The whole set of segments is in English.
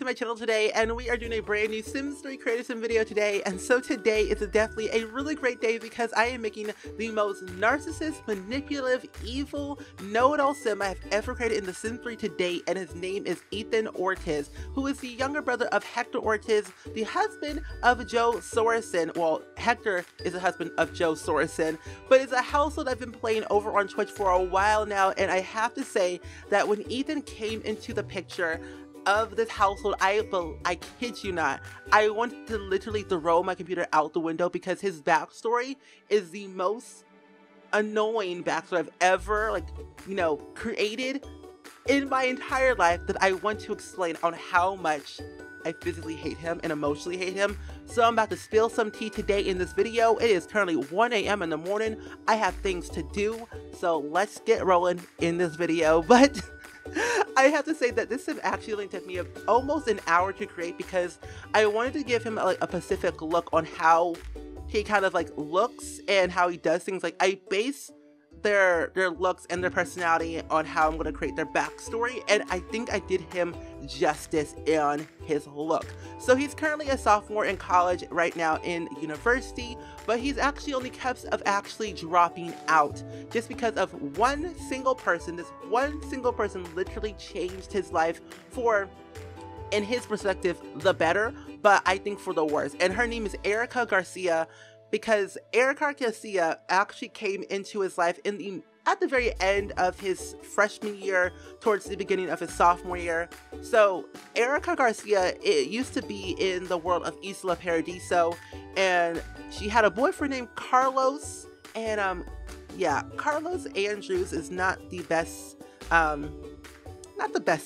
my channel today, and we are doing a brand new Sims 3 Creative Sim video today. And so today is definitely a really great day because I am making the most narcissist, manipulative, evil, know-it-all Sim I have ever created in the Sims 3 to date, and his name is Ethan Ortiz, who is the younger brother of Hector Ortiz, the husband of Joe Sorensen. Well, Hector is the husband of Joe Sorensen, but it's a household I've been playing over on Twitch for a while now, and I have to say that when Ethan came into the picture of this household, I kid you not, I wanted to literally throw my computer out the window because his backstory is the most annoying backstory I've ever, created in my entire life, that I want to explain on how much I physically hate him and emotionally hate him. So I'm about to spill some tea today in this video. It is currently 1 a.m. in the morning. I have things to do, so let's get rolling in this video. But I have to say that this sim actually only took me almost an hour to create because I wanted to give him a specific look on how he kind of looks and how he does things. I base their looks and their personality on how I'm going to create their backstory, and I think I did him justice on his look. So he's currently a sophomore in college right now in university, but he's actually only cusp of actually dropping out just because of one single person. This one single person literally changed his life for, in his perspective, the better, but I think for the worse. And her name is Erica Garcia, because Erica Garcia actually came into his life at the very end of his freshman year, towards the beginning of his sophomore year. So Erica Garcia, it used to be in the world of Isla Paradiso, and she had a boyfriend named Carlos, and Carlos Andrews is not the best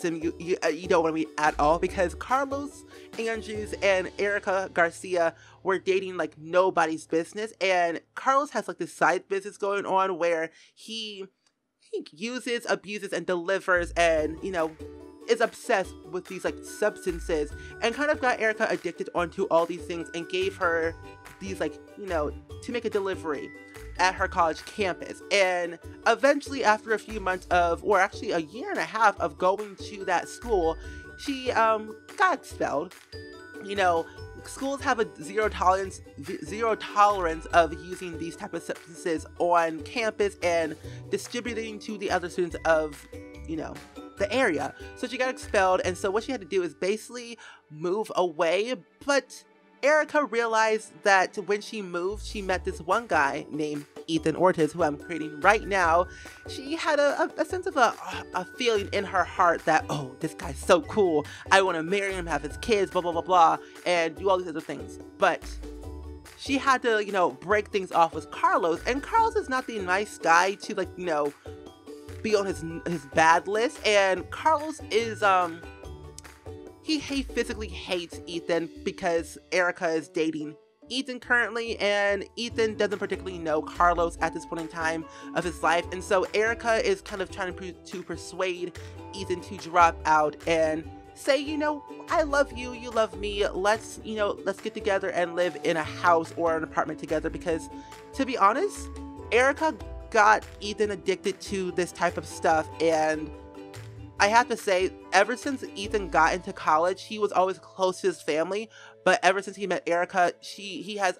sim you don't want to meet at all, because Carlos Andrews and Erica Garcia were dating like nobody's business, and Carlos has this side business going on where he uses, abuses, and delivers, and is obsessed with these substances, and kind of got Erica addicted onto all these things and gave her these to make a delivery at her college campus. And eventually, after a few months of, or actually a year and a half of going to that school, she got expelled. Schools have a zero tolerance of using these type of substances on campus and distributing to the other students of the area. So she got expelled, and so what she had to do is basically move away. But Erica realized that when she moved, she met this one guy named Ethan Ortiz, who I'm creating right now. She had a sense of a feeling in her heart that, oh, this guy's so cool, I want to marry him, have his kids, blah, blah, blah, blah, and do all these other things. But she had to, break things off with Carlos, and Carlos is not the nice guy to, be on his bad list. And Carlos is, he physically hates Ethan because Erica is dating Ethan currently, and Ethan doesn't particularly know Carlos at this point in time of his life, and so Erica is kind of trying to persuade Ethan to drop out and say, I love you, you love me, let's get together and live in a house or an apartment together. Because to be honest, Erica got Ethan addicted to this type of stuff, and I have to say, ever since Ethan got into college, he was always close to his family, but ever since he met Erica, he has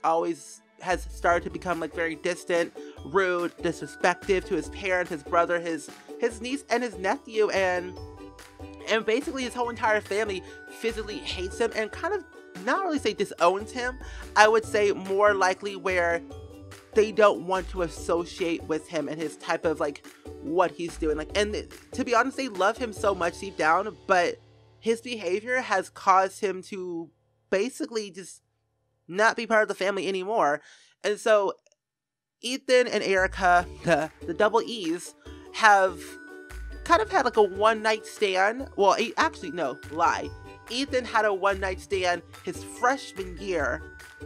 started to become very distant, rude, disrespectful to his parents, his brother, his niece, and his nephew, and basically his whole entire family physically hates him, and kind of, not really say disowns him, I would say more likely where they don't want to associate with him and his type of what he's doing. And to be honest, they love him so much deep down, but his behavior has caused him to basically just not be part of the family anymore. And so Ethan and Erica, the double E's, have kind of had a one-night stand. Well, actually, no, lie. Ethan had a one-night stand his freshman year,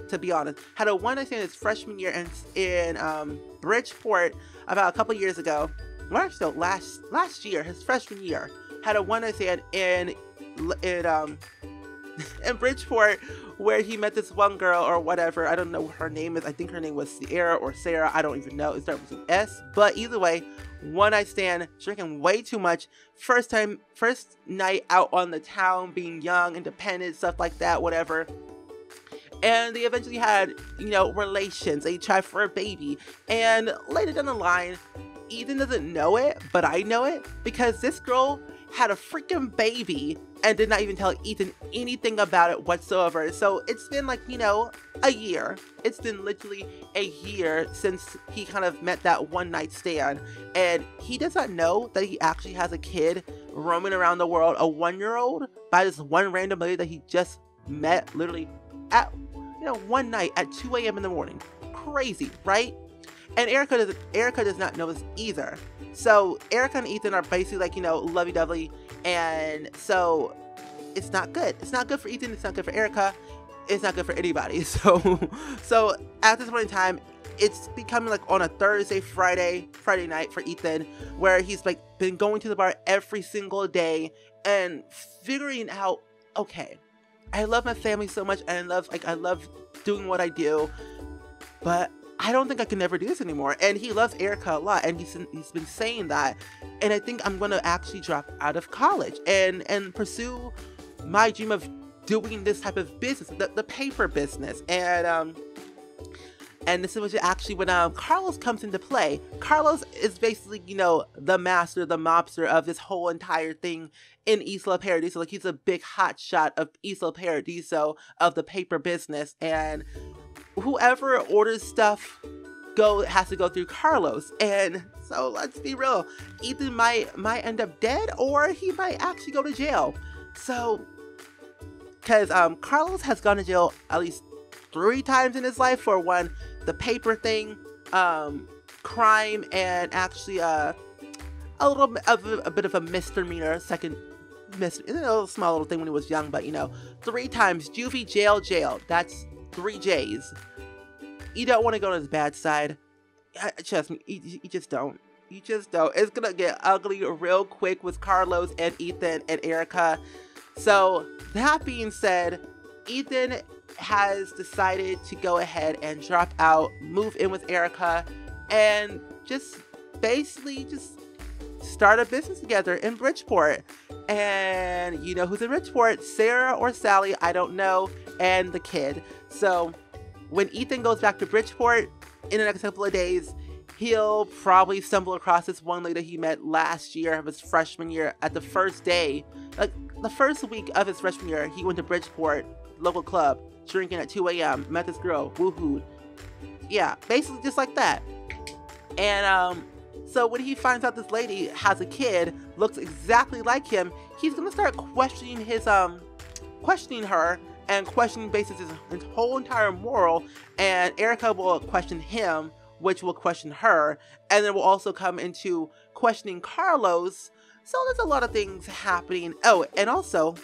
to be honest. Had a one-night stand his freshman year in Bridgeport about a couple years ago. Well, actually, no, last year, his freshman year, had a one-night stand in Bridgeport, where he met this one girl or whatever. I don't know what her name is. I think her name was Sierra or Sarah. I don't even know. It starts with an S. But either way, one night stand, drinking way too much, first night out on the town, being young, independent, stuff like that, whatever. And they eventually had, you know, relations. They tried for a baby. And later down the line, Ethan doesn't know it, but I know it, because this girl had a freaking baby and did not even tell Ethan anything about it whatsoever. So it's been like, you know, a year. It's been literally a year since he kind of met that one night stand. And he does not know that he actually has a kid roaming around the world, a 1-year-old, by this one random lady that he just met literally at, you know, one night at 2 a.m. in the morning. Crazy, right? And Erica does not know this either. So Erica and Ethan are basically like, you know, lovey-dovey, and so it's not good. It's not good for Ethan. It's not good for Erica. It's not good for anybody. So at this point in time, it's becoming like on a Friday night for Ethan, where he's like been going to the bar every single day and figuring out, okay, I love my family so much, and I love doing what I do, but I don't think I can ever do this anymore. And he loves Erica a lot, and he's been saying that. And I think I'm gonna actually drop out of college and pursue my dream of doing this type of business, the paper business. And this is actually when Carlos comes into play. Carlos is basically, you know, the master, the mobster of this whole entire thing in Isla Paradiso. Like, he's a big hot shot of Isla Paradiso, of the paper business, and whoever orders stuff has to go through Carlos. And so let's be real, Ethan might end up dead, or he might actually go to jail. So, because Carlos has gone to jail at least 3 times in his life for one, the paper thing, crime, and actually a bit of a misdemeanor, a small little thing when he was young, but you know, 3 times, juvie, jail. That's 3 J's. You don't want to go to his bad side. Trust me, you just don't. You just don't. It's gonna get ugly real quick with Carlos and Ethan and Erica. So that being said, Ethan has decided to go ahead and drop out, move in with Erica, and just basically start a business together in Bridgeport. And you know who's in Bridgeport? Sarah or Sally, I don't know, and the kid. So when Ethan goes back to Bridgeport in the next couple of days, he'll probably stumble across this one lady he met last year of his freshman year. At the first day, like the first week of his freshman year, he went to Bridgeport, local club, drinking at 2 a.m., met this girl, woohoo. Yeah, basically just like that. And so when he finds out this lady has a kid, looks exactly like him, he's gonna start questioning her, and questioning basically his whole entire moral. And Erica will question him, which will question her, and then we'll also come into questioning Carlos. So there's a lot of things happening. Oh, and also,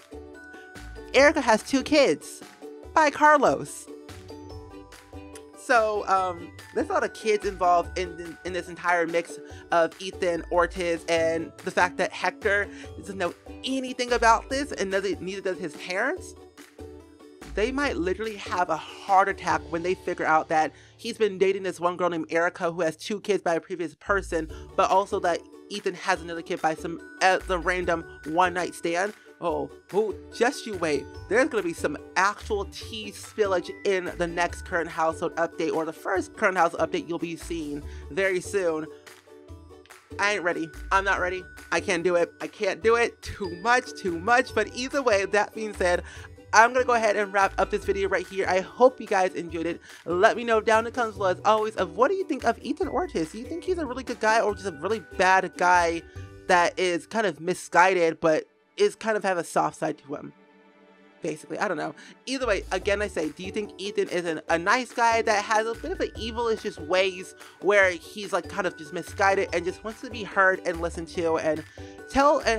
Erica has 2 kids by Carlos. So there's a lot of kids involved in this entire mix of Ethan, Ortiz, and the fact that Hector doesn't know anything about this, and neither does his parents. They might literally have a heart attack when they figure out that he's been dating this one girl named Erica who has 2 kids by a previous person, but also that Ethan has another kid by some random one night stand. Oh, just you wait. There's going to be some actual tea spillage in the next current household update, or the first current household update you'll be seeing very soon. I ain't ready. I'm not ready. I can't do it. I can't do it. Too much. But either way, that being said, I'm going to go ahead and wrap up this video right here. I hope you guys enjoyed it. Let me know down in the comments below, as always, of what do you think of Ethan Ortiz? Do you think he's a really good guy, or just a really bad guy that is kind of misguided, but is kind of have a soft side to him? Basically, I don't know. Either way, again, I say, do you think Ethan is a nice guy that has a bit of an evilish just ways, where he's like kind of just misguided and just wants to be heard and listened to, and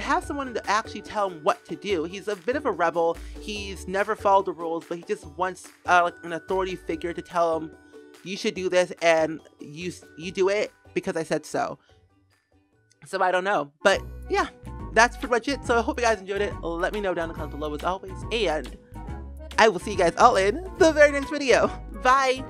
have someone to actually tell him what to do? He's a bit of a rebel. He's never followed the rules, but he just wants like an authority figure to tell him, you should do this, and you do it because I said so. So I don't know, but yeah, that's pretty much it. So I hope you guys enjoyed it. Let me know down in the comments below as always, and I will see you guys all in the very next video. Bye!